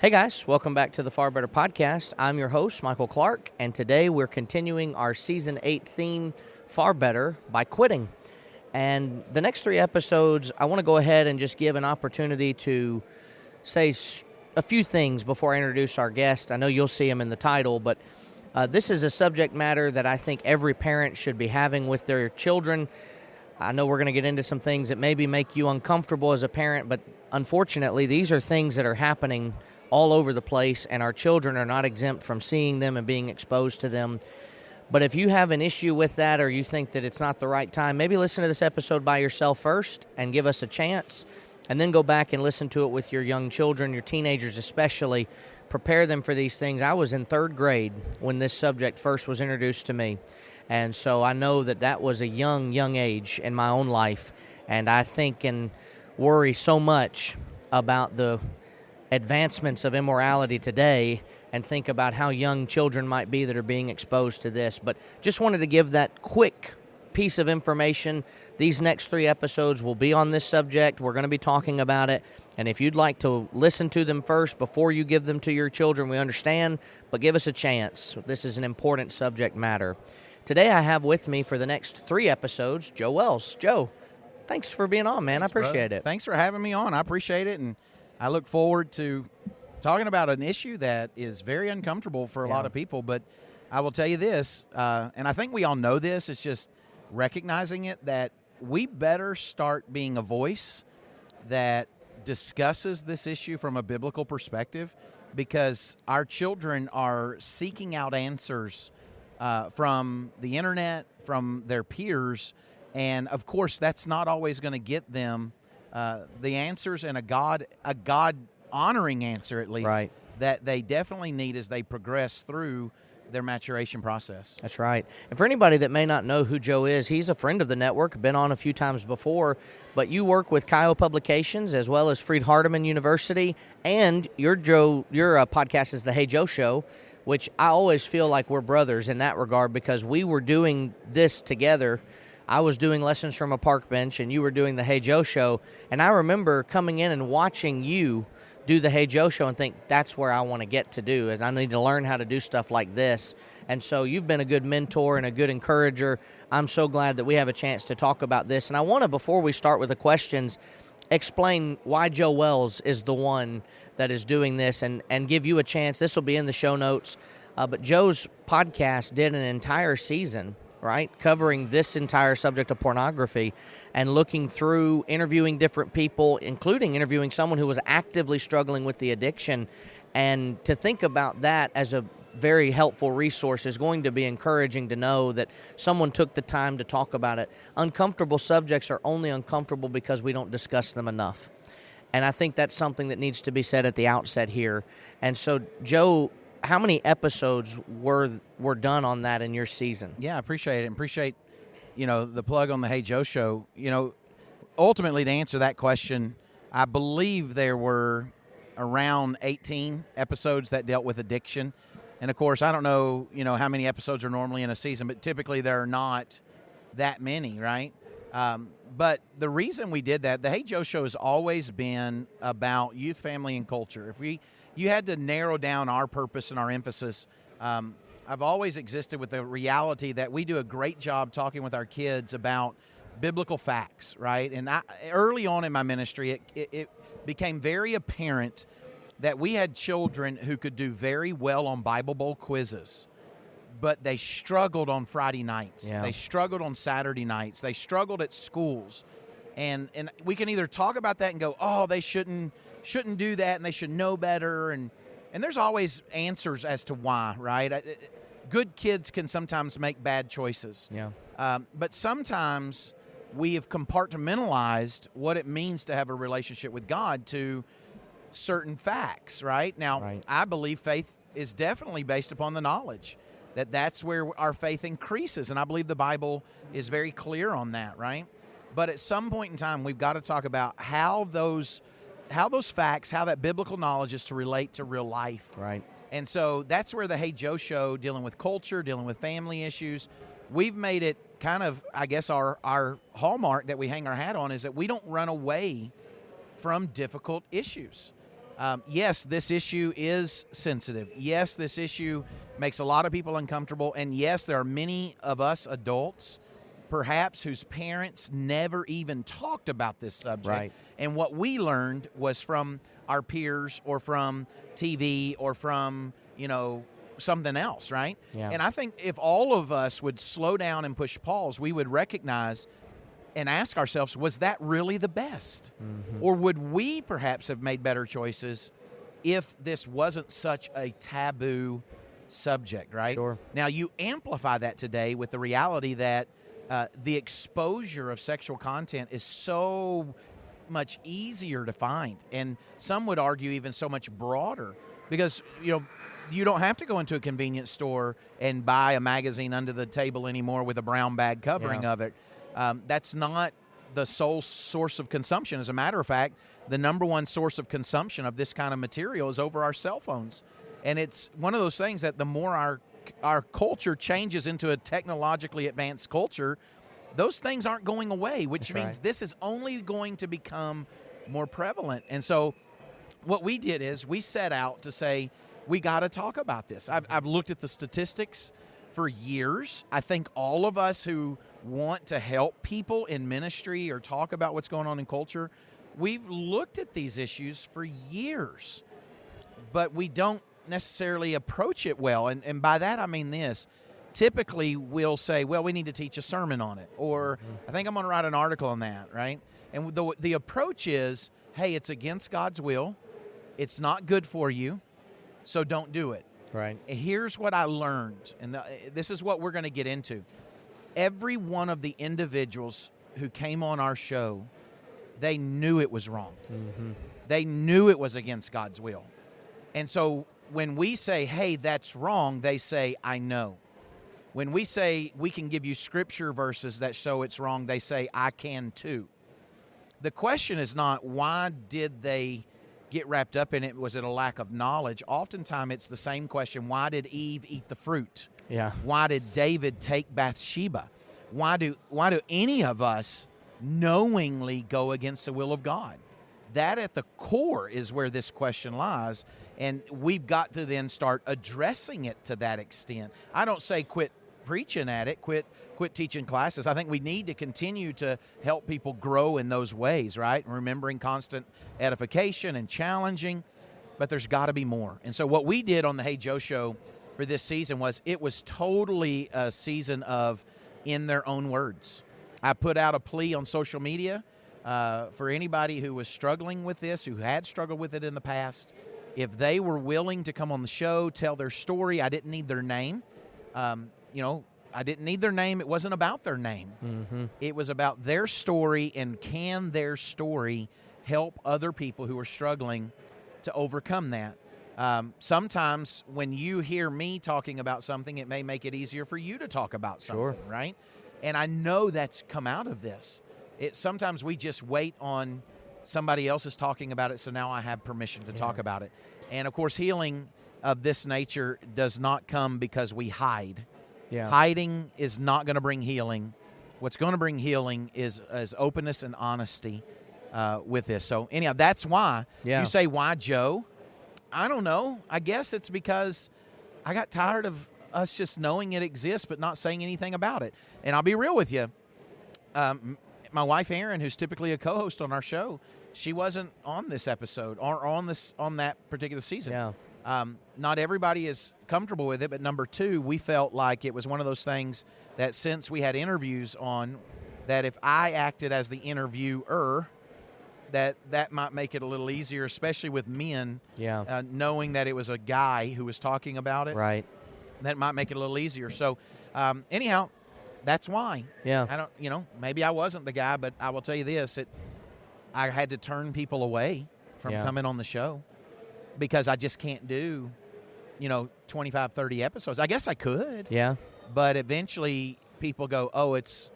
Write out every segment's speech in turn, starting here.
Hey guys, welcome back to the Far Better Podcast. I'm your host, Michael Clark, and today we're continuing our Season 8 theme, Far Better, by quitting. And the next 3 episodes, I want to go ahead and just give an opportunity to say a few things before I introduce our guest. I know you'll see him in the title, but this is a subject matter that I think every parent should be having with their children. I know we're going to get into some things that maybe make you uncomfortable as a parent, but unfortunately, these are things that are happening all over the place, and our children are not exempt from seeing them and being exposed to them. But if you have an issue with that, or you think that it's not the right time, maybe listen to this episode by yourself first and give us a chance, and then go back and listen to it with your young children, your teenagers especially. Prepare them for these things. I was in 3rd grade when this subject first was introduced to me, and so I know that that was a young age in my own life, and I think and worry so much about the advancements of immorality today and think about how young children might be that are being exposed to this. But just wanted to give that quick piece of information. These next 3 episodes will be on this subject. We're going to be talking about it. And if you'd like to listen to them first before you give them to your children, we understand, but give us a chance. This is an important subject matter. Today I have with me for the next 3 episodes, Joe Wells. Joe, thanks for being on, man. I appreciate it. Thanks for having me on. I appreciate it, and I look forward to talking about an issue that is very uncomfortable for a lot of people. But I will tell you this, and I think we all know this, it's just recognizing it, that we better start being a voice that discusses this issue from a biblical perspective, because our children are seeking out answers from the internet, from their peers, and of course that's not always going to get them the answers and a God honoring answer, at least, right, that they definitely need as they progress through their maturation process. That's right. And for anybody that may not know who Joe is, he's a friend of the network, been on a few times before, but you work with Kyle Publications as well as Freed Hardeman University, and your podcast is the Hey Joe Show, which I always feel like we're brothers in that regard, because we were doing this together. I was doing Lessons from a Park Bench, and you were doing the Hey Joe Show, and I remember coming in and watching you do the Hey Joe Show and think, that's where I want to get to do, and I need to learn how to do stuff like this. And so you've been a good mentor and a good encourager. I'm so glad that we have a chance to talk about this. And I want to, before we start with the questions, explain why Joe Wells is the one that is doing this, and give you a chance. This will be in the show notes, but Joe's podcast did an entire season, right, covering this entire subject of pornography and looking through, interviewing different people, including interviewing someone who was actively struggling with the addiction. And to think about that as a very helpful resource is going to be encouraging to know that someone took the time to talk about it. Uncomfortable subjects are only uncomfortable because we don't discuss them enough. And I think that's something that needs to be said at the outset here. And so, Joe, how many episodes were done on that in your season? Yeah, I appreciate it. Appreciate, the plug on the Hey Joe Show. Ultimately, to answer that question, I believe there were around 18 episodes that dealt with addiction. And of course, I don't know, how many episodes are normally in a season, but typically there are not that many, right? But the reason we did that, the Hey Joe Show has always been about youth, family, and culture. If you had to narrow down our purpose and our emphasis, I've always existed with the reality that we do a great job talking with our kids about biblical facts, right? And early on in my ministry, it became very apparent that we had children who could do very well on Bible Bowl quizzes, but they struggled on Friday nights. Yeah. They struggled on Saturday nights. They struggled at schools. And we can either talk about that and go, oh, they shouldn't do that, and they should know better. And there's always answers as to why, right? Good kids can sometimes make bad choices. Yeah. But sometimes we have compartmentalized what it means to have a relationship with God to certain facts, right? Now, Right. I believe faith is definitely based upon the knowledge. That's where our faith increases, and I believe the Bible is very clear on that, right? But at some point in time, we've got to talk about how those facts, how that biblical knowledge is to relate to real life. Right. And so that's where the Hey Joe Show, dealing with culture, dealing with family issues, we've made it kind of, I guess, our hallmark that we hang our hat on is that we don't run away from difficult issues. Yes, this issue is sensitive. Yes, this issue makes a lot of people uncomfortable. And yes, there are many of us adults, perhaps, whose parents never even talked about this subject. Right. And what we learned was from our peers or from TV or from, something else, right? Yeah. And I think if all of us would slow down and push pause, we would recognize and ask ourselves, was that really the best? Mm-hmm. Or would we perhaps have made better choices if this wasn't such a taboo subject, right? Sure. Now, you amplify that today with the reality that the exposure of sexual content is so much easier to find. And some would argue even so much broader because, you don't have to go into a convenience store and buy a magazine under the table anymore with a brown bag covering of it. That's not the sole source of consumption. As a matter of fact, the number one source of consumption of this kind of material is over our cell phones. And it's one of those things that the more our culture changes into a technologically advanced culture, those things aren't going away, which means this is only going to become more prevalent. And so what we did is we set out to say, we got to talk about this. I've looked at the statistics for years. I think all of us who want to help people in ministry or talk about what's going on in culture, we've looked at these issues for years, but we don't necessarily approach it well. And by that, I mean this. Typically, we'll say, well, we need to teach a sermon on it, or I think I'm going to write an article on that, right? And the approach is, hey, it's against God's will. It's not good for you, so don't do it. Right. Here's what I learned, and this is what we're going to get into. Every one of the individuals who came on our show, they knew it was wrong. Mm-hmm. They knew it was against God's will. And so when we say, hey, that's wrong, they say, I know. When we say we can give you scripture verses that show it's wrong, they say, I can too. The question is not, why did they get wrapped up in it? Was it a lack of knowledge? Oftentimes it's the same question. Why did Eve eat the fruit? Yeah. Why did David take Bathsheba? Why do any of us knowingly go against the will of God? That at the core is where this question lies, and we've got to then start addressing it to that extent. I don't say quit preaching at it, quit teaching classes. I think we need to continue to help people grow in those ways, right? Remembering constant edification and challenging, but there's got to be more. And so what we did on the Hey Joe show for this season was it was totally a season of in their own words. I put out a plea on social media for anybody who was struggling with this, who had struggled with it in the past. If they were willing to come on the show, tell their story, I didn't need their name. I didn't need their name. It wasn't about their name. Mm-hmm. It was about their story, and can their story help other people who are struggling to overcome that? Sometimes when you hear me talking about something, it may make it easier for you to talk about something, right? And I know that's come out of this. Sometimes we just wait on somebody else is talking about it, so now I have permission to talk about it. And, of course, healing of this nature does not come because we hide. Yeah. Hiding is not going to bring healing. What's going to bring healing is openness and honesty with this. So, anyhow, that's why. You say, why Joe? I don't know. I guess it's because I got tired of us just knowing it exists but not saying anything about it. And I'll be real with you. My wife, Erin, who's typically a co-host on our show, she wasn't on this episode or on that particular season. Yeah. Not everybody is comfortable with it, but number two, we felt like it was one of those things that since we had interviews on, that if I acted as the interviewer, that might make it a little easier, especially with men, knowing that it was a guy who was talking about it. Right. That might make it a little easier. So, anyhow, that's why. Yeah. I don't, maybe I wasn't the guy, but I will tell you this, I had to turn people away from coming on the show because I just can't do, 25, 30 episodes. I guess I could. Yeah. But eventually people go, oh, it's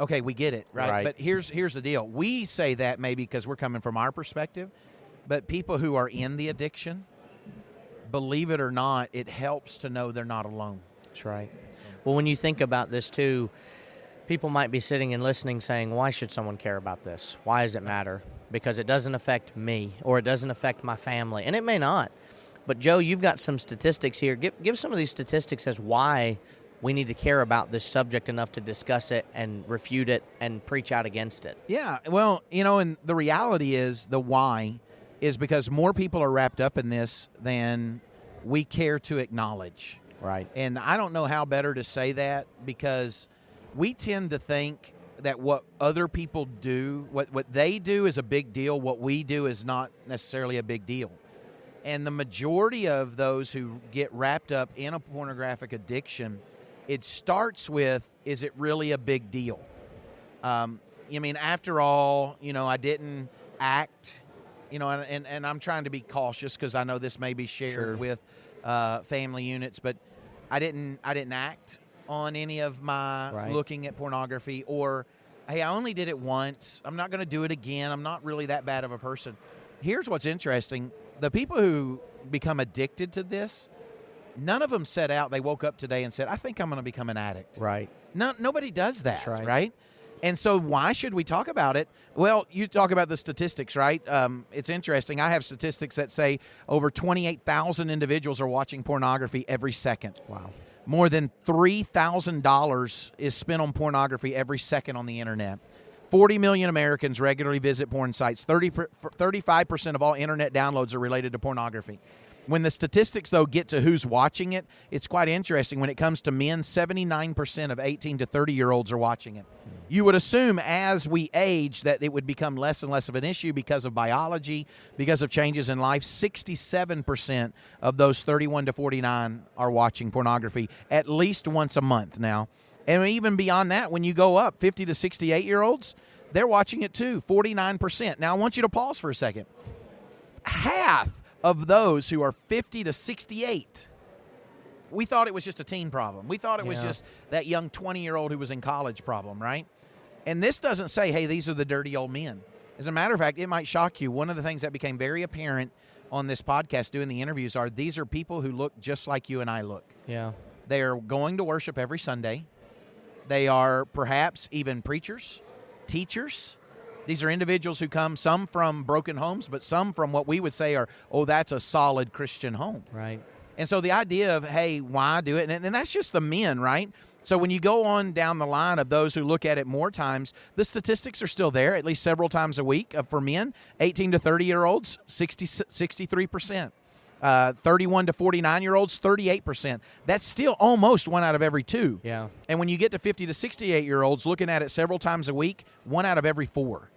okay, we get it, right? But here's the deal. We say that maybe because we're coming from our perspective, but people who are in the addiction, believe it or not, it helps to know they're not alone. That's right. Well, when you think about this too, people might be sitting and listening saying, why should someone care about this? Why does it matter? because it doesn't affect me or it doesn't affect my family, and it may not. But Joe, you've got some statistics here. Give some of these statistics as why we need to care about this subject enough to discuss it and refute it and preach out against it. Yeah, well, and the reality is the why is because more people are wrapped up in this than we care to acknowledge. Right. And I don't know how better to say that, because we tend to think that what other people do, what they do is a big deal. What we do is not necessarily a big deal. And the majority of those who get wrapped up in a pornographic addiction, it starts with, is it really a big deal? After all, I didn't act, and I'm trying to be cautious because I know this may be shared with family units, but I didn't act on any of my looking at pornography, or, hey, I only did it once. I'm not going to do it again. I'm not really that bad of a person. Here's what's interesting. The people who become addicted to this, none of them set out, they woke up today and said, I think I'm going to become an addict. Right. Nobody does that, That's right? And so why should we talk about it? Well, you talk about the statistics, right? It's interesting. I have statistics that say over 28,000 individuals are watching pornography every second. Wow. More than $3,000 is spent on pornography every second on the internet. 40 million Americans regularly visit porn sites. 35% of all internet downloads are related to pornography. When the statistics, though, get to who's watching it, it's quite interesting. When it comes to men, 79% of 18 to 30-year-olds are watching it. You would assume as we age that it would become less and less of an issue because of biology, because of changes in life. 67% of those 31 to 49 are watching pornography at least once a month now. And even beyond that, when you go up, 50 to 68-year-olds, they're watching it too, 49%. Now, I want you to pause for a second. Half of those who are 50 to 68, we thought it was just a teen problem. We thought it was just that young 20-year-old who was in college problem, right? And this doesn't say, hey, these are the dirty old men. As a matter of fact, it might shock you. One of the things that became very apparent on this podcast doing the interviews are these are people who look just like you and I look. Yeah. They are going to worship every Sunday. They are perhaps even preachers, teachers. These are individuals who come, some from broken homes, but some from what we would say are, that's a solid Christian home. Right. And so the idea of, hey, why do it? And that's just the men, right? So when you go on down the line of those who look at it more times, the statistics are still there, at least several times a week for men. 18 to 30-year-olds, 63%. 31 to 49-year-olds, 38%. That's still almost 1 out of every 2. Yeah. And when you get to 50 to 68-year-olds looking at it several times a week, 1 out of every 4.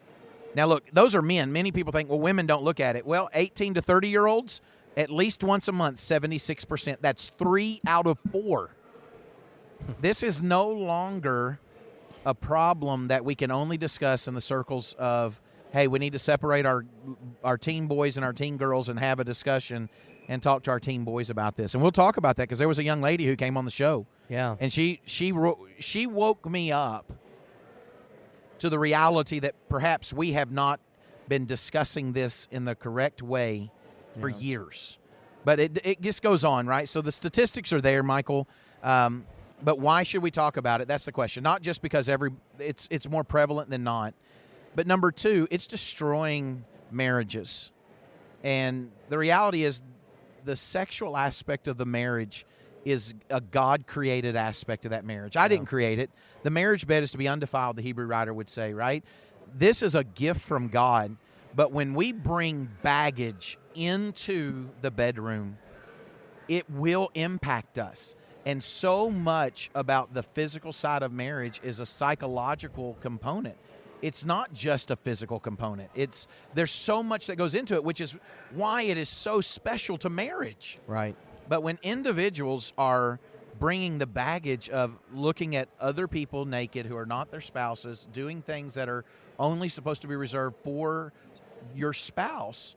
Now, look, those are men. Many people think, well, women don't look at it. Well, 18 to 30-year-olds, at least once a month, 76%. That's 3 out of 4. This is no longer a problem that we can only discuss in the circles of, hey, we need to separate our teen boys and our teen girls and have a discussion and talk to our teen boys about this. And we'll talk about that because there was a young lady who came on the show. Yeah. And she woke me up to the reality that perhaps we have not been discussing this in the correct way for years. But it just goes on, right? So the statistics are there, Michael. But why should we talk about it? That's the question. Not just because it's more prevalent than not. But number 2, it's destroying marriages. And the reality is the sexual aspect of the marriage is a God-created aspect of that marriage. I didn't create it. The marriage bed is to be undefiled, the Hebrew writer would say, right? This is a gift from God. But when we bring baggage into the bedroom, it will impact us. And so much about the physical side of marriage is a psychological component. It's not just a physical component. There's so much that goes into it, which is why it is so special to marriage. Right. But when individuals are bringing the baggage of looking at other people naked who are not their spouses, doing things that are only supposed to be reserved for your spouse,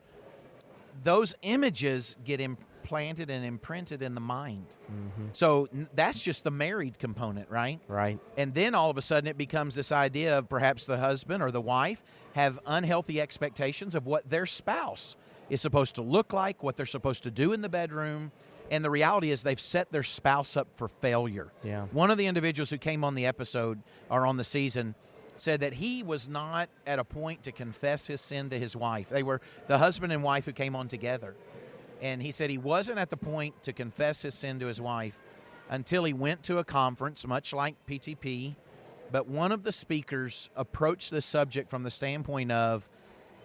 those images get implanted and imprinted in the mind. Mm-hmm. So that's just the married component, right? Right. And then all of a sudden it becomes this idea of perhaps the husband or the wife have unhealthy expectations of what their spouse is supposed to look like, what they're supposed to do in the bedroom. And the reality is they've set their spouse up for failure. Yeah. One of the individuals who came on the episode or on the season said that he was not at a point to confess his sin to his wife. They were the husband and wife who came on together. And he said he wasn't at the point to confess his sin to his wife until he went to a conference, much like PTP. But one of the speakers approached this subject from the standpoint of,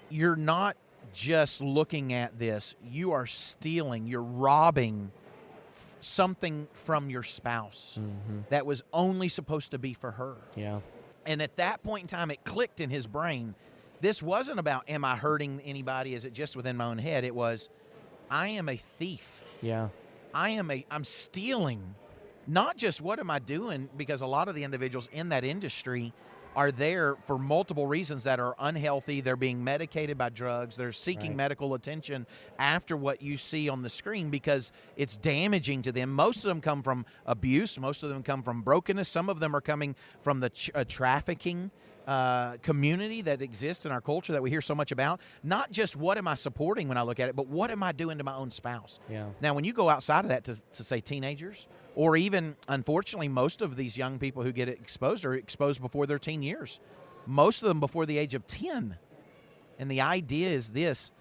you're not just looking at this, you are stealing, you're robbing something from your spouse that was only supposed to be for her. Yeah. And at that point in time, it clicked in his brain. This wasn't about, am I hurting anybody? Is it just within my own head? It was, I am a thief. Yeah. I'm stealing. Not just what am I doing, because a lot of the individuals in that industry are there for multiple reasons that are unhealthy. They're being medicated by drugs. They're seeking medical attention after what you see on the screen because it's damaging to them. Most of them come from abuse. Most of them come from brokenness. Some of them are coming from the trafficking community that exists in our culture that we hear so much about. Not just what am I supporting when I look at it, but what am I doing to my own spouse? Yeah. Now, when you go outside of that to say teenagers, or even, unfortunately, most of these young people who get exposed are exposed before their teen years. Most of them before the age of 10. And the idea is this: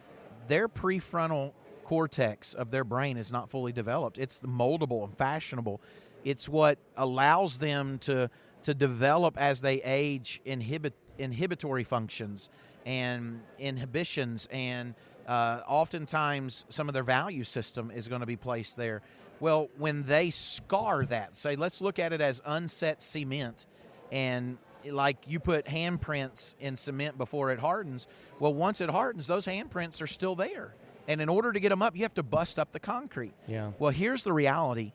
their prefrontal cortex of their brain is not fully developed. It's moldable and fashionable. It's what allows them to develop as they age inhibitory functions and inhibitions, and oftentimes some of their value system is going to be placed there. Well, when they scar that, say, let's look at it as unset cement, and like you put handprints in cement before it hardens. Well, once it hardens, those handprints are still there. And in order to get them up, you have to bust up the concrete. Yeah. Well, here's the reality.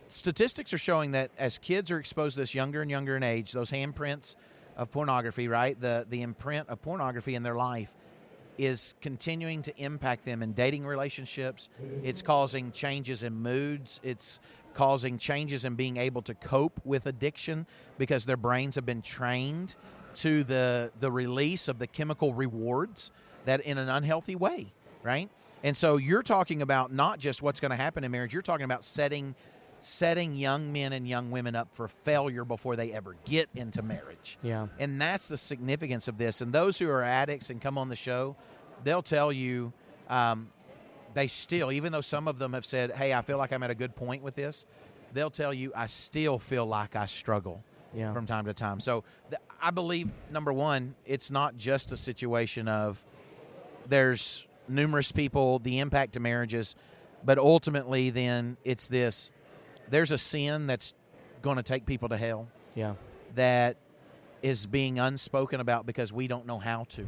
Statistics are showing that as kids are exposed to this younger and younger in age, those handprints of pornography, right, the imprint of pornography in their life is continuing to impact them in dating relationships. It's causing changes in moods. It's causing changes in being able to cope with addiction because their brains have been trained to the release of the chemical rewards that in an unhealthy way, right? And so you're talking about not just what's going to happen in marriage, you're talking about setting young men and young women up for failure before they ever get into marriage. Yeah. And that's the significance of this. And those who are addicts and come on the show, they'll tell you they still, even though some of them have said, hey, I feel like I'm at a good point with this, they'll tell you, I still feel like I struggle from time to time. So I believe, number one, it's not just a situation of there's numerous people, the impact to marriages, but ultimately then it's this. There's a sin that's going to take people to hell that is being unspoken about because we don't know how to.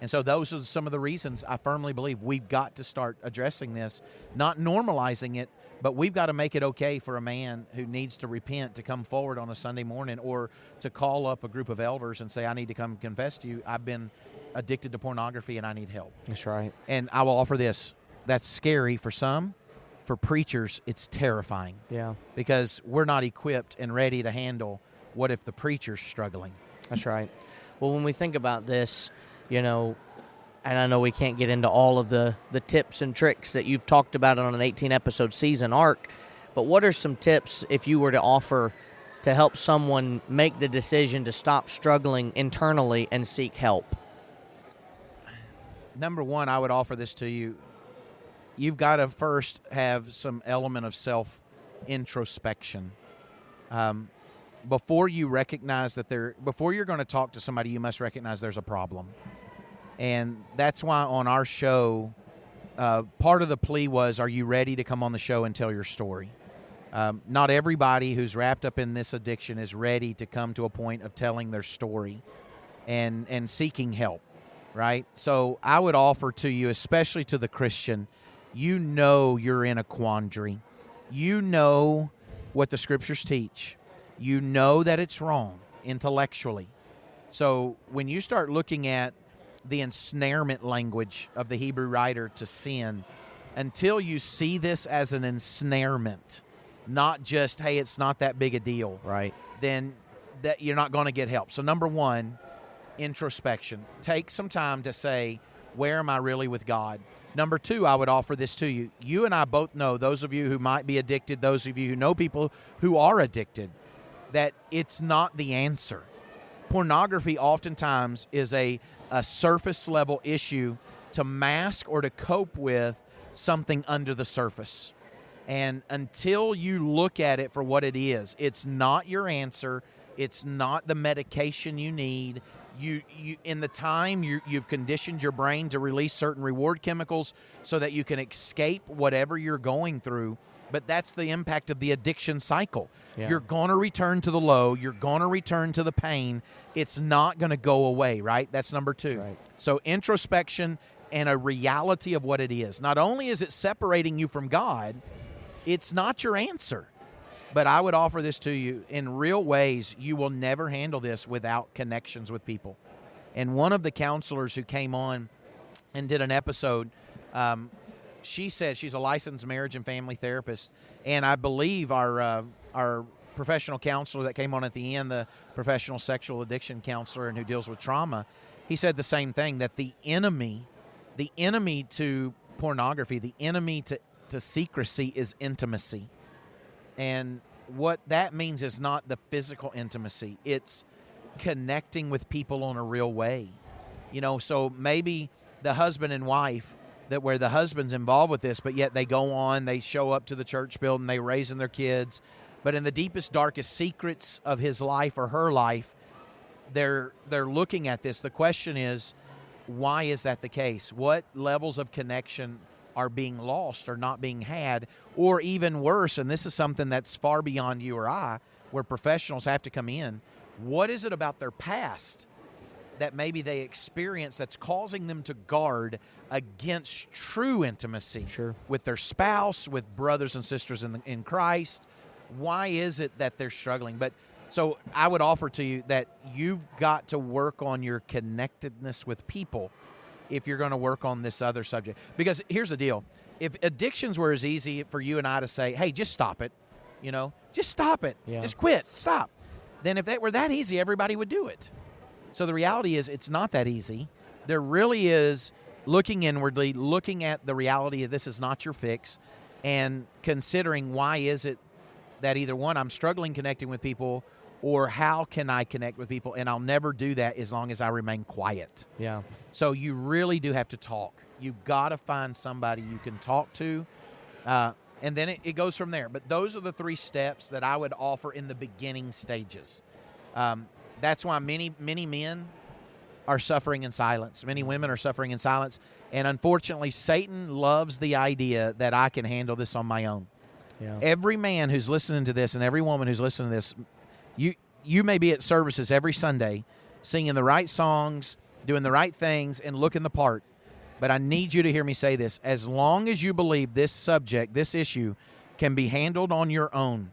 And so those are some of the reasons I firmly believe we've got to start addressing this, not normalizing it, but we've got to make it okay for a man who needs to repent to come forward on a Sunday morning or to call up a group of elders and say, I need to come confess to you. I've been addicted to pornography and I need help. That's right. And I will offer this. That's scary for some. For preachers, it's terrifying. Yeah. Because we're not equipped and ready to handle what if the preacher's struggling. That's right. Well, when we think about this, and I know we can't get into all of the tips and tricks that you've talked about on an 18-episode season arc, but what are some tips if you were to offer to help someone make the decision to stop struggling internally and seek help? Number one, I would offer this to you. You've got to first have some element of self-introspection. Before you recognize before you're going to talk to somebody, you must recognize there's a problem. And that's why on our show, part of the plea was, are you ready to come on the show and tell your story? Not everybody who's wrapped up in this addiction is ready to come to a point of telling their story and seeking help, right? So I would offer to you, especially to the Christian, you're in a quandary. You know what the scriptures teach. You know that it's wrong intellectually. So when you start looking at the ensnarement language of the Hebrew writer to sin, until you see this as an ensnarement, not just, hey, it's not that big a deal, right? Then that you're not going to get help. So number one, introspection. Take some time to say, where am I really with God? Number two, I would offer this to you. You and I both know, those of you who might be addicted, those of you who know people who are addicted, that it's not the answer. pornography oftentimes is a surface level issue to mask or to cope with something under the surface. And until you look at it for what it is, it's not your answer. It's not the medication you need. You in the time you've conditioned your brain to release certain reward chemicals so that you can escape whatever you're going through. But that's the impact of the addiction cycle. Yeah. You're going to return to the low. You're going to return to the pain. It's not going to go away, right? That's number two. That's right. So introspection and a reality of what it is. Not only is it separating you from God, it's not your answer. But I would offer this to you. In real ways, you will never handle this without connections with people. And one of the counselors who came on and did an episode, she said she's a licensed marriage and family therapist. And I believe our professional counselor that came on at the end, the professional sexual addiction counselor and who deals with trauma, he said the same thing, that the enemy to pornography, the enemy to secrecy is intimacy. And what that means is not the physical intimacy. It's connecting with people in a real way. So maybe the husband and wife, that where the husband's involved with this, but yet they go on, they show up to the church building, they raising their kids. But in the deepest, darkest secrets of his life or her life, they're looking at this. The question is, why is that the case? What levels of connection are being lost or not being had? Or even worse, and this is something that's far beyond you or I, where professionals have to come in, what is it about their past that maybe they experience that's causing them to guard against true intimacy with their spouse, with brothers and sisters in Christ? Why is it that they're struggling? But so I would offer to you that you've got to work on your connectedness with people if you're going to work on this other subject. Because here's the deal. If addictions were as easy for you and I to say, hey, just stop it, just stop it, just quit, stop. Then if that were that easy, everybody would do it. So the reality is it's not that easy. There really is looking inwardly, looking at the reality of this is not your fix, and considering why is it that either one, I'm struggling connecting with people, or how can I connect with people? And I'll never do that as long as I remain quiet. Yeah. So you really do have to talk. You've got to find somebody you can talk to, and then it goes from there. But those are the 3 steps that I would offer in the beginning stages. That's why many men are suffering in silence. Many women are suffering in silence. And unfortunately, Satan loves the idea that I can handle this on my own. Yeah. Every man who's listening to this and every woman who's listening to this, you may be at services every Sunday singing the right songs, doing the right things, and looking the part. But I need you to hear me say this. As long as you believe this subject, this issue, can be handled on your own,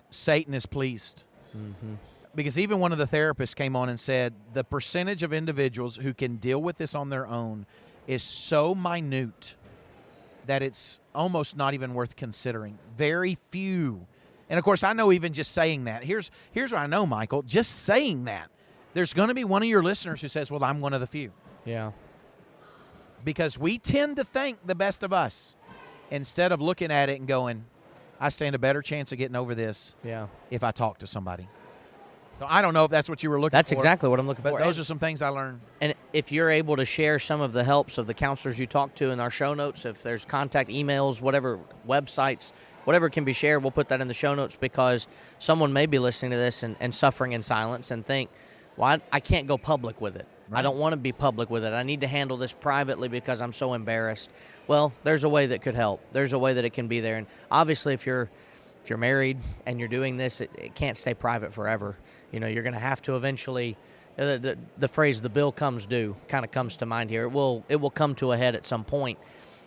Satan is pleased. Mm-hmm. Because even one of the therapists came on and said the percentage of individuals who can deal with this on their own is so minute that it's almost not even worth considering. Very few. And, of course, I know even just saying that. Here's what I know, Michael. Just saying that, there's going to be one of your listeners who says, well, I'm one of the few. Yeah. Because we tend to think the best of us instead of looking at it and going, I stand a better chance of getting over this if I talk to somebody. So I don't know if that's what you were looking for. That's exactly what I'm looking for. But those are some things I learned. And if you're able to share some of the helps of the counselors you talk to in our show notes, if there's contact emails, whatever, websites, whatever can be shared, we'll put that in the show notes, because someone may be listening to this and suffering in silence and think, well, I can't go public with it. Right. I don't want to be public with it. I need to handle this privately because I'm so embarrassed. Well, there's a way that could help. There's a way that it can be there. And obviously, if you're married and you're doing this, it can't stay private forever. You're going to have to eventually, the phrase "the bill comes due" kind of comes to mind here. It will come to a head at some point,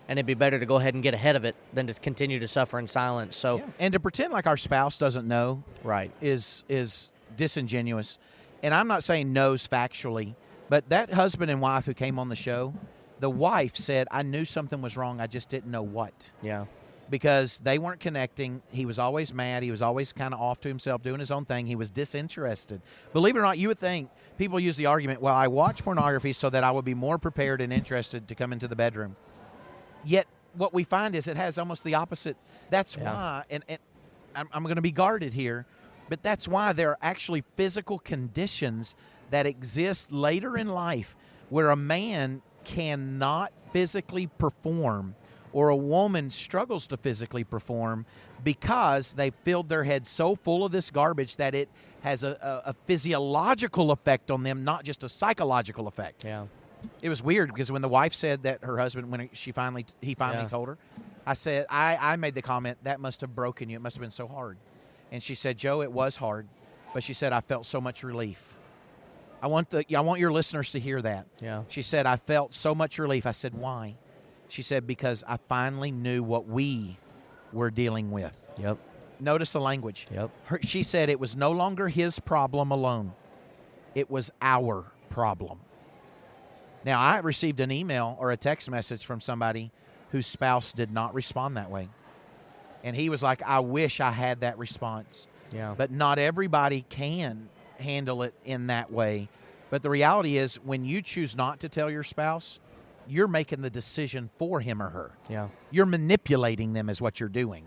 and it'd be better to go ahead and get ahead of it than to continue to suffer in silence. So, and to pretend like our spouse doesn't know, right, is disingenuous. And I'm not saying knows factually, but that husband and wife who came on the show, the wife said, "I knew something was wrong. I just didn't know what." Yeah. Because they weren't connecting. He was always mad. He was always kind of off to himself, doing his own thing. He was disinterested. Believe it or not, you would think people use the argument, well, I watch pornography so that I would be more prepared and interested to come into the bedroom. Yet what we find is it has almost the opposite. That's why, and I'm going to be guarded here, But that's why there are actually physical conditions that exist later in life where a man cannot physically perform or a woman struggles to physically perform because they filled their head so full of this garbage that it has a physiological effect on them, not just a psychological effect. Yeah. It was weird because when the wife said that her husband, when he finally told her, I said, I made the comment, that must have broken you. It must have been so hard. And she said, Joe, it was hard. But she said, I felt so much relief. I want your listeners to hear that. Yeah. She said, I felt so much relief. I said, why? She said, because I finally knew what we were dealing with. Yep. Notice the language. Yep. She said it was no longer his problem alone. It was our problem. Now, I received an email or a text message from somebody whose spouse did not respond that way. And he was like, I wish I had that response. Yeah. But not everybody can handle it in that way. But the reality is, when you choose not to tell your spouse, you're making the decision for him or her. Yeah. You're manipulating them is what you're doing.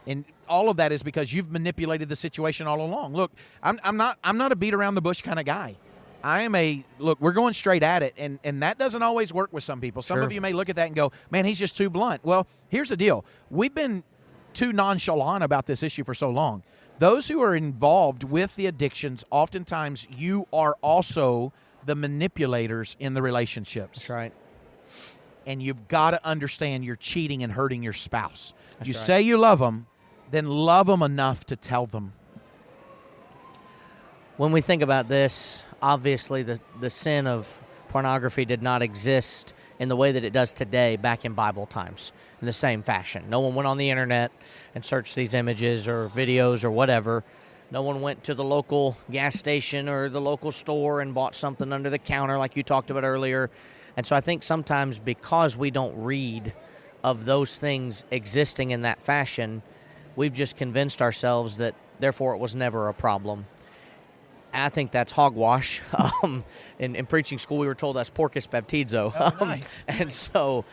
And all of that is because you've manipulated the situation all along. Look, I'm not a beat around the bush kind of guy. We're going straight at it, and that doesn't always work with some people. Some Sure. of you may look at that and go, man, he's just too blunt. Well, here's the deal. We've been too nonchalant about this issue for so long. Those who are involved with the addictions, oftentimes you are also the manipulators in the relationships. That's right. And you've got to understand you're cheating and hurting your spouse. That's You right. say you love them, then love them enough to tell them. When we think about this, obviously the sin of pornography did not exist in the way that it does today back in Bible times in the same fashion. No one went on the internet and searched these images or videos or whatever. No one went to the local gas station or the local store and bought something under the counter like you talked about earlier. And so I think sometimes because we don't read of those things existing in that fashion, we've just convinced ourselves that therefore it was never a problem. I think that's hogwash. In preaching school, we were told that's porcus baptizo. Oh, nice. And so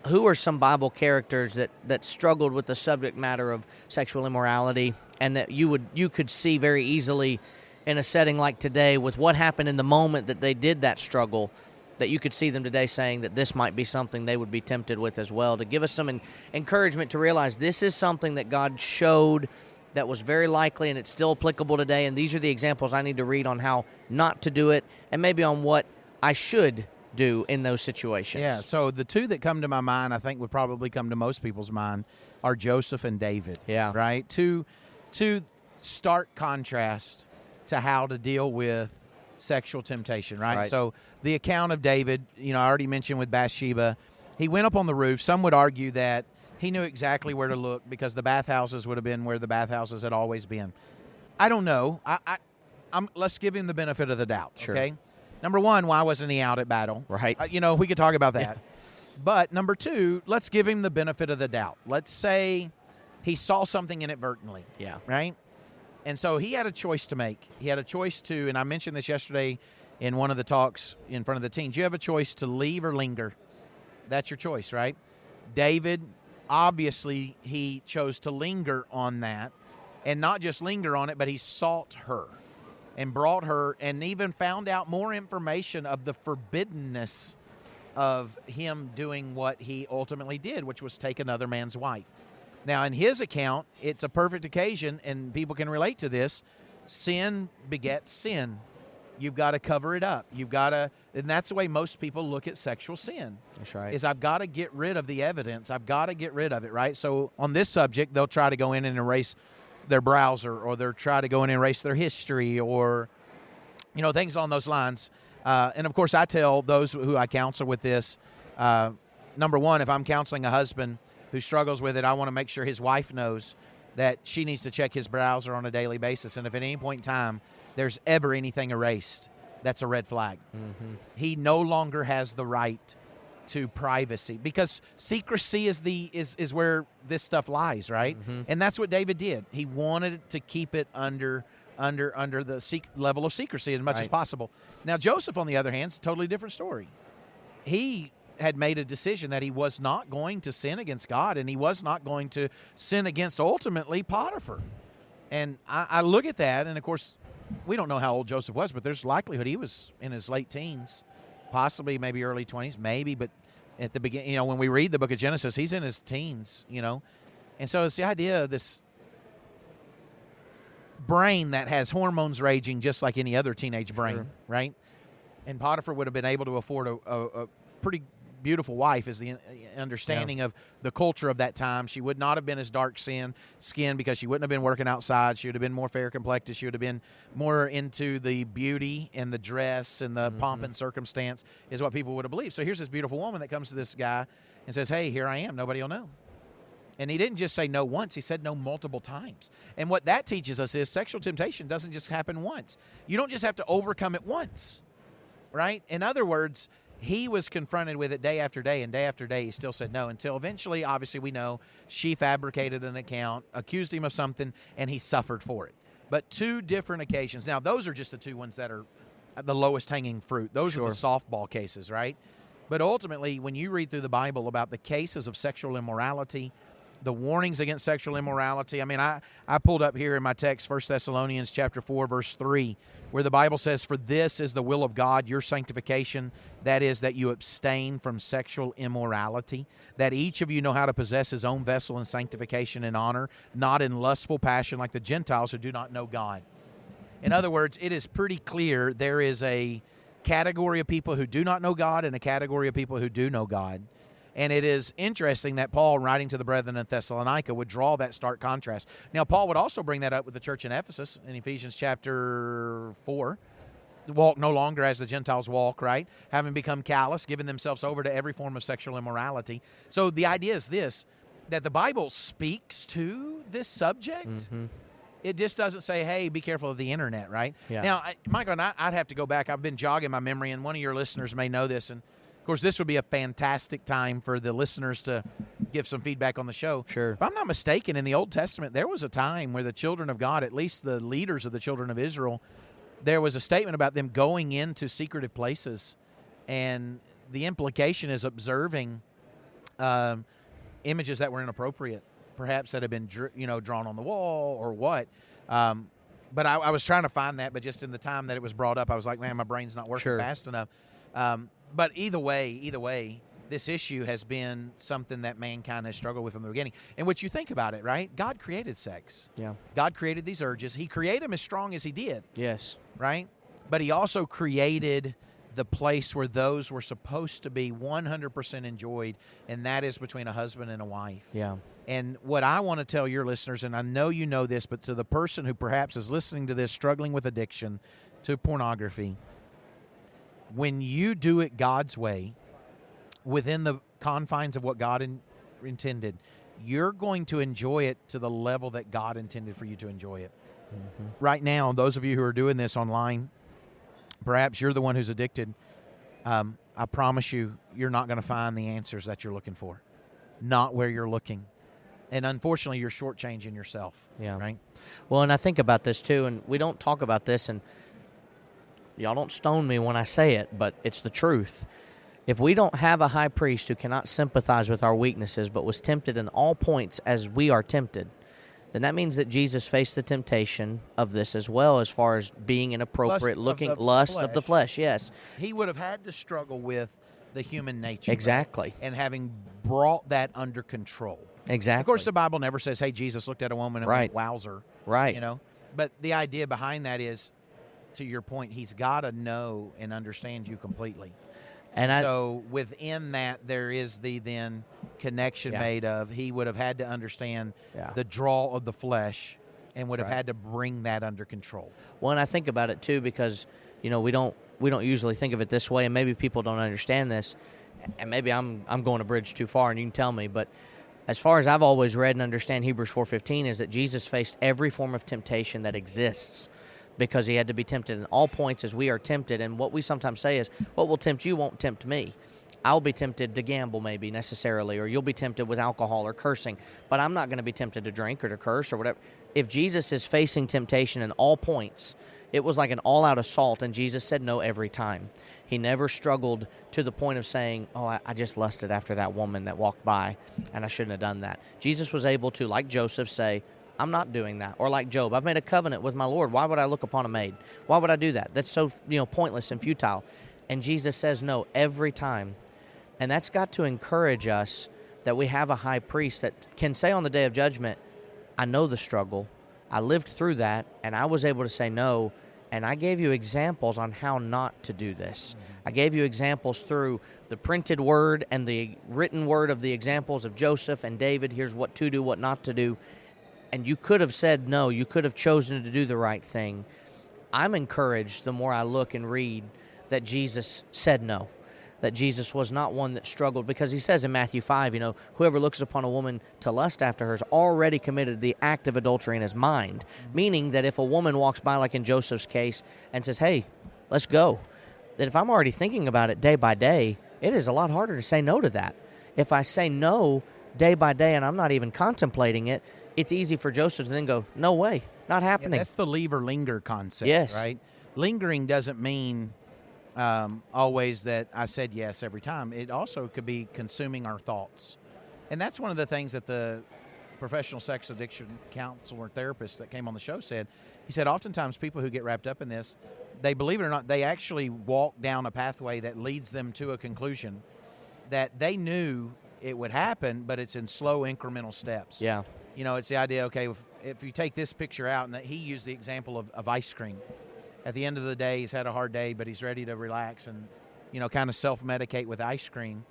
who are some Bible characters that struggled with the subject matter of sexual immorality and that you could see very easily in a setting like today with what happened in the moment that they did that struggle, that you could see them today saying that this might be something they would be tempted with as well, to give us some encouragement to realize this is something that God showed that was very likely and it's still applicable today, and these are the examples I need to read on how not to do it and maybe on what I should do in those situations. Yeah, so the two that come to my mind, I think would probably come to most people's mind, are Joseph and David. Yeah. Right? Two stark contrast to how to deal with sexual temptation, right? So the account of David, I already mentioned with Bathsheba, he went up on the roof. Some would argue that he knew exactly where to look because the bathhouses would have been where the bathhouses had always been. I don't know. Let's give him the benefit of the doubt, Sure. okay? Number one, why wasn't he out at battle? Right. We could talk about that. Yeah. But number two, let's give him the benefit of the doubt. Let's say he saw something inadvertently. Yeah. Right? And so he had a choice to make. He had a choice to, and I mentioned this yesterday in one of the talks in front of the teens, you have a choice to leave or linger. That's your choice, right? David, obviously, he chose to linger on that, and not just linger on it, but he sought her and brought her and even found out more information of the forbiddenness of him doing what he ultimately did, which was take another man's wife. Now, in his account, it's a perfect occasion, and people can relate to this. Sin begets sin. You've got to cover it up. And that's the way most people look at sexual sin. That's right. Is I've got to get rid of the evidence. I've got to get rid of it, right? So on this subject, they'll try to go in and erase their browser, or they'll try to go in and erase their history, or, things along those lines. And of course, I tell those who I counsel with this, number one, if I'm counseling a husband who struggles with it, I want to make sure his wife knows that she needs to check his browser on a daily basis. And if at any point in time there's ever anything erased, that's a red flag. Mm-hmm. He no longer has the right to privacy, because secrecy is where this stuff lies, right? Mm-hmm. And that's what David did. He wanted to keep it under the level of secrecy as much as possible. Now, Joseph, on the other hand, is a totally different story. He had made a decision that he was not going to sin against God, and he was not going to sin against, ultimately, Potiphar. And I look at that, and of course, we don't know how old Joseph was, but there's likelihood he was in his late teens, possibly maybe early 20s, maybe. But at the beginning, when we read the book of Genesis, he's in his teens, And so it's the idea of this brain that has hormones raging just like any other teenage brain, Sure. right? And Potiphar would have been able to afford a pretty beautiful wife, is the understanding of the culture of that time. She would not have been as dark skinned because she wouldn't have been working outside. She would have been more fair complected. She would have been more into the beauty and the dress and the pomp and circumstance, is what people would have believed. So here's this beautiful woman that comes to this guy and says, hey, here I am. Nobody will know. And he didn't just say no once. He said no multiple times. And what that teaches us is sexual temptation doesn't just happen once. You don't just have to overcome it once, right? In other words, he was confronted with it day after day, and day after day he still said no, until eventually, obviously we know, she fabricated an account, accused him of something, and he suffered for it. But 2 different occasions. Now, those are just the 2 ones that are the lowest hanging fruit. Those are the softball cases, right? But ultimately, when you read through the Bible about the cases of sexual immorality, the warnings against sexual immorality. I mean, I pulled up here in my text 1 Thessalonians chapter 4, verse 3, where the Bible says, for this is the will of God, your sanctification, that is, that you abstain from sexual immorality, that each of you know how to possess his own vessel in sanctification and honor, not in lustful passion like the Gentiles who do not know God. In other words, it is pretty clear there is a category of people who do not know God and a category of people who do know God. And it is interesting that Paul, writing to the brethren in Thessalonica, would draw that stark contrast. Now, Paul would also bring that up with the church in Ephesus in Ephesians chapter 4. Walk no longer as the Gentiles walk, right? Having become callous, giving themselves over to every form of sexual immorality. So the idea is this, that the Bible speaks to this subject. Mm-hmm. It just doesn't say, hey, be careful of the internet, right? Yeah. Now, Michael, and I'd have to go back. I've been jogging my memory, and one of your listeners may know this, and of course, this would be a fantastic time for the listeners to give some feedback on the show. Sure. If I'm not mistaken, in the Old Testament, there was a time where the children of God, at least the leaders of the children of Israel, there was a statement about them going into secretive places. And the implication is observing images that were inappropriate, perhaps that had been drawn on the wall or what. But I was trying to find that, but just in the time that it was brought up, I was like, man, my brain's not working fast enough. But either way, this issue has been something that mankind has struggled with from the beginning. And what you think about it, right? God created sex. Yeah. God created these urges. He created them as strong as he did. Yes. Right? But he also created the place where those were supposed to be 100% enjoyed, and that is between a husband and a wife. Yeah. And what I want to tell your listeners, and I know you know this, but to the person who perhaps is listening to this, struggling with addiction to pornography, when you do it God's way, within the confines of what God intended, you're going to enjoy it to the level that God intended for you to enjoy it. Mm-hmm. Right now, those of you who are doing this online, perhaps you're the one who's addicted. I promise you're not going to find the answers that you're looking for. Not where you're looking. And unfortunately, you're shortchanging yourself. Yeah. Right? Well, and I think about this too, and we don't talk about this, and y'all don't stone me when I say it, but it's the truth. If we don't have a high priest who cannot sympathize with our weaknesses but was tempted in all points as we are tempted, then that means that Jesus faced the temptation of this as well, as far as being inappropriate, lust of the flesh, yes. He would have had to struggle with the human nature. Exactly. Right? And having brought that under control. Exactly. Of course, the Bible never says, hey, Jesus looked at a woman and went, wowzer. Right. But the idea behind that is, to your point, he's got to know and understand you completely. And so within that, there is the then connection made of he would have had to understand the draw of the flesh and would have had to bring that under control. Well, and I think about it too, because we don't usually think of it this way, and maybe people don't understand this, and maybe I'm going a bridge too far, and you can tell me, but as far as I've always read and understand Hebrews 4:15 is that Jesus faced every form of temptation that exists, because he had to be tempted in all points as we are tempted. And what we sometimes say is, what will tempt you won't tempt me. I'll be tempted to gamble maybe necessarily, or you'll be tempted with alcohol or cursing, but I'm not going to be tempted to drink or to curse or whatever. If Jesus is facing temptation in all points, it was like an all-out assault, and Jesus said no every time. He never struggled to the point of saying, oh, I just lusted after that woman that walked by, and I shouldn't have done that. Jesus was able to, like Joseph, say, I'm not doing that. Or like Job, I've made a covenant with my Lord. Why would I look upon a maid? Why would I do that? That's so, pointless and futile. And Jesus says no every time. And that's got to encourage us that we have a high priest that can say on the day of judgment, I know the struggle. I lived through that, and I was able to say no. And I gave you examples on how not to do this. I gave you examples through the printed word and the written word of the examples of Joseph and David. Here's what to do, what not to do. And you could have said no. You could have chosen to do the right thing. I'm encouraged the more I look and read that Jesus said no, that Jesus was not one that struggled, because he says in Matthew 5, whoever looks upon a woman to lust after her has already committed the act of adultery in his mind, meaning that if a woman walks by, like in Joseph's case, and says, hey, let's go, that if I'm already thinking about it day by day, it is a lot harder to say no to that. If I say no day by day and I'm not even contemplating it, it's easy for Joseph to then go, no way, not happening. Yeah, that's the leave or linger concept, yes. Right? Lingering doesn't mean always that I said yes every time. It also could be consuming our thoughts. And that's one of the things that the professional sex addiction counselor or therapist that came on the show said. He said oftentimes people who get wrapped up in this, they, believe it or not, they actually walk down a pathway that leads them to a conclusion that they knew it would happen, but it's in slow incremental steps. Yeah. It's the idea, okay, if you take this picture out, and that he used the example of ice cream. At the end of the day, he's had a hard day, but he's ready to relax and, kind of self-medicate with ice cream.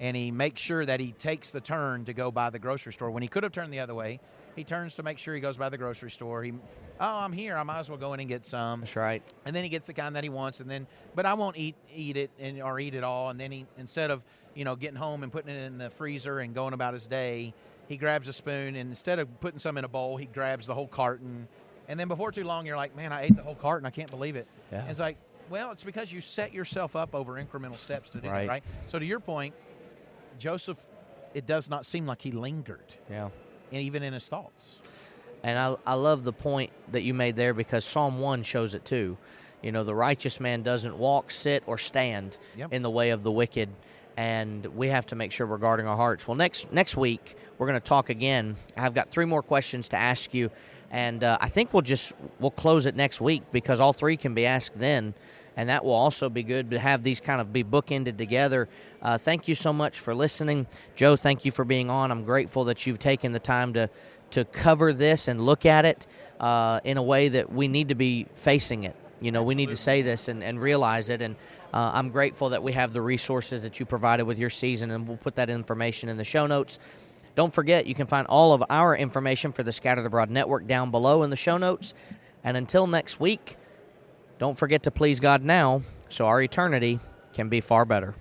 And he makes sure that he takes the turn to go by the grocery store. When he could have turned the other way, he turns to make sure he goes by the grocery store. I'm here. I might as well go in and get some. That's right. And then he gets the kind that he wants, but I won't eat it or eat it all. And then he, instead of, getting home and putting it in the freezer and going about his day, he grabs a spoon, and instead of putting some in a bowl, he grabs the whole carton. And then before too long, you're like, man, I ate the whole carton. I can't believe it. Yeah. It's like, well, it's because you set yourself up over incremental steps to do that, right? So to your point, Joseph, it does not seem like he lingered. Yeah. And even in his thoughts. And I love the point that you made there, because Psalm 1 shows it too. The righteous man doesn't walk, sit, or stand in the way of the wicked. And we have to make sure we're guarding our hearts. Well, next week, we're going to talk again. I've got 3 more questions to ask you. And I think we'll close it next week, because all 3 can be asked then. And that will also be good to have these kind of be bookended together. Thank you so much for listening. Joe, thank you for being on. I'm grateful that you've taken the time to cover this and look at it in a way that we need to be facing it. We need to say this and realize it. And I'm grateful that we have the resources that you provided with your season, and we'll put that information in the show notes. Don't forget, you can find all of our information for the Scattered Abroad Network down below in the show notes. And until next week, don't forget to please God now, so our eternity can be far better.